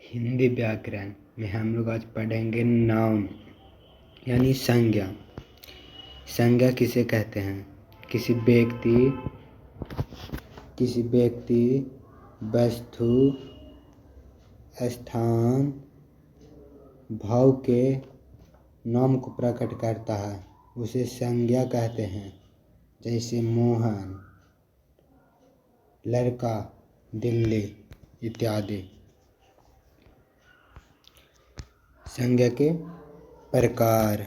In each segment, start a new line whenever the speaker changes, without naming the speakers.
हिंदी व्याकरण में हम लोग आज पढ़ेंगे नाउन यानी संज्ञा। संज्ञा किसे कहते हैं? किसी व्यक्ति, वस्तु, स्थान, भाव के नाम को प्रकट करता है, उसे संज्ञा कहते हैं। जैसे मोहन, लड़का, दिल्ली इत्यादि। संज्ञा के प्रकार।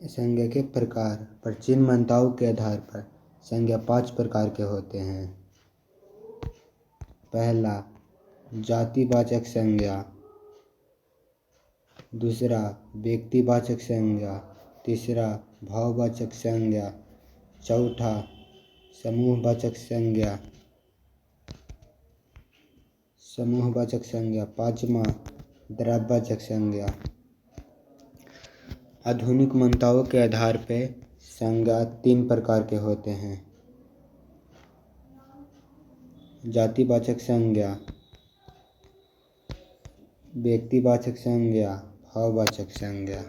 संज्ञा के प्रकार प्राचीन मान्यताओं के आधार पर संज्ञा 5 प्रकार के होते हैं। पहला, जातिवाचक संज्ञा। दूसरा, व्यक्तिवाचक संज्ञा। तीसरा, भाववाचक संज्ञा। चौथा, समूहवाचक संज्ञा। पांचवा, द्रव्यवाचक संज्ञा। आधुनिक मान्यताओं के आधार पर संज्ञा 3 प्रकार के होते हैं। जातिवाचक संज्ञा, व्यक्तिवाचक संज्ञा, भाववाचक संज्ञा।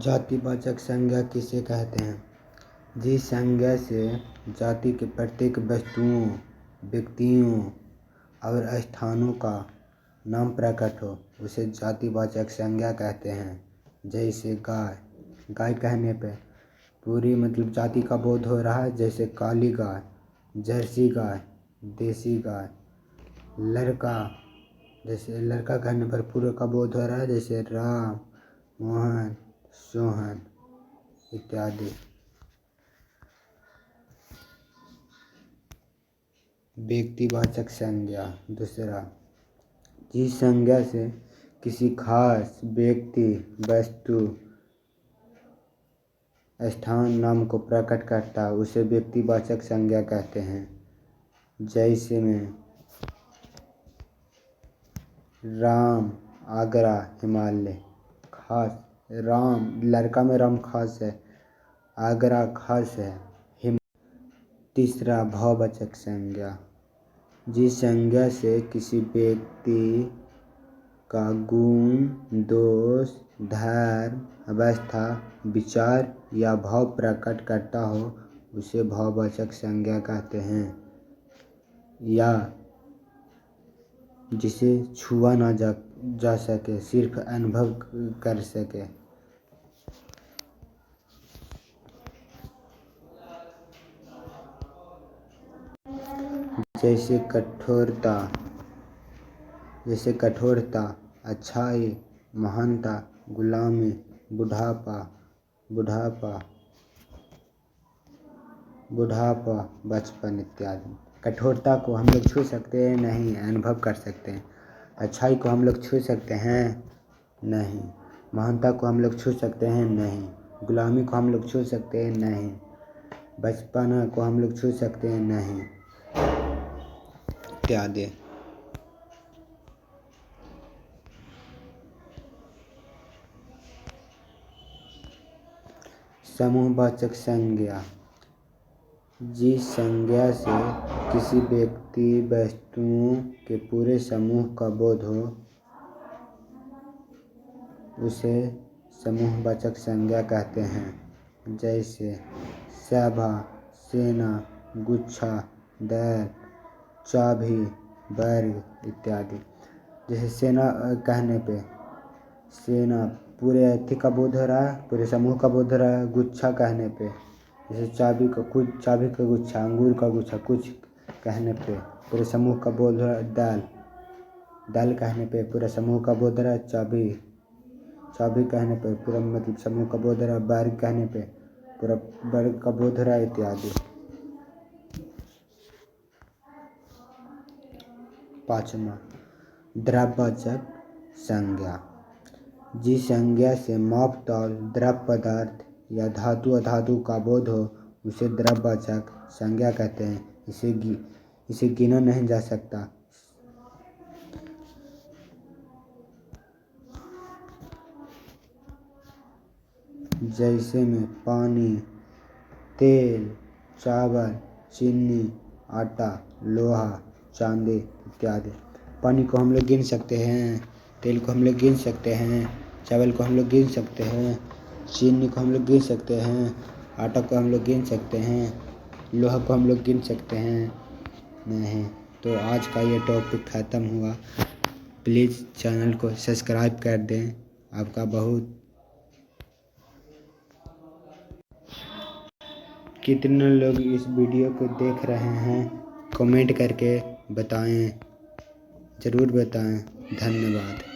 जातिवाचक संज्ञा किसे कहते हैं? जिस संज्ञा से जाति के प्रत्येक वस्तुओं, व्यक्तियों और स्थानों का नाम प्रकट हो, उसे जातिवाचक संज्ञा कहते हैं। जैसे गाय कहने पे पूरी जाति का बोध हो रहा है। जैसे काली गाय, जर्सी गाय, देसी गाय। लड़का, जैसे लड़का कहने पर पूरे का बोध हो रहा है। जैसे राम, मोहन, सोहन इत्यादि। व्यक्तिवाचक संज्ञा दूसरा, जिस संज्ञा से किसी खास व्यक्ति, वस्तु, स्थान, नाम को प्रकट करता है, उसे व्यक्तिवाचक संज्ञा कहते हैं। जैसे में राम, आगरा, हिमालय। खास, राम, लड़का में राम खास है, आगरा खास है। तीसरा, भाववाचक संज्ञा। जिस संज्ञा से किसी व्यक्ति का गुण, दोष, धर्म, अवस्था, विचार या भाव प्रकट करता हो, उसे भाववाचक संज्ञा कहते हैं। या जिसे छुआ ना जा सके, सिर्फ अनुभव कर सके। जैसे कठोरता, अच्छाई, महानता, गुलामी, बुढ़ापा, बचपन इत्यादि। कठोरता को हम लोग छू सकते हैं? नहीं, अनुभव कर सकते हैं। अच्छाई को हम लोग छू सकते हैं? नहीं। महानता को हम लोग छू सकते हैं? नहीं। गुलामी को हम लोग छू सकते हैं? नहीं। बचपना को हम लोग छू सकते हैं? नहीं, इत्यादि। समूहवाचक संज्ञा। जिस संज्ञा से किसी व्यक्ति, वस्तुओं के पूरे समूह का बोध हो, उसे समूहवाचक संज्ञा कहते हैं। जैसे सभा, सेना, गुच्छा, दल, चाबी, वर्ग इत्यादि। जैसे सेना कहने पे सेना पूरे अथी का बोध हो रहा है, पूरे समूह का बोध हो रहा है। गुच्छा कहने पे जैसे चाबी का गुच्छा, अंगूर का गुच्छा, कुछ कहने पे पूरे समूह का बोध हो रहा है। दल कहने पे पूरे समूह का बोध हो रहा है। चाबी कहने पे पूरा समूह का बोध हो रहा है। वर्ग कहने पे पूरा वर्ग का बोध हो रहा है इत्यादि। पांचवा, द्रव्यवाचक संज्ञा। जिस संज्ञा से माप तौल, द्रव्य पदार्थ या धातु अधातु का बोध हो, उसे द्रव्यवाचक संज्ञा कहते हैं। इसे गिना नहीं जा सकता। जैसे में पानी, तेल, चावल, चीनी, आटा, लोहा, चांदी इत्यादि। पानी को हम लोग गिन सकते हैं, तेल को हम लोग गिन सकते हैं, चावल को हम लोग गिन सकते हैं, चीनी को हम लोग गिन सकते हैं, आटा को हम लोग गिन सकते हैं, लोहा को हम लोग गिन सकते हैं नहीं। तो आज का ये टॉपिक ख़त्म हुआ। प्लीज़ चैनल को सब्सक्राइब कर दें। आपका बहुत कितने लोग इस वीडियो को देख रहे हैं कमेंट करके बताएं, ज़रूर बताएं। धन्यवाद।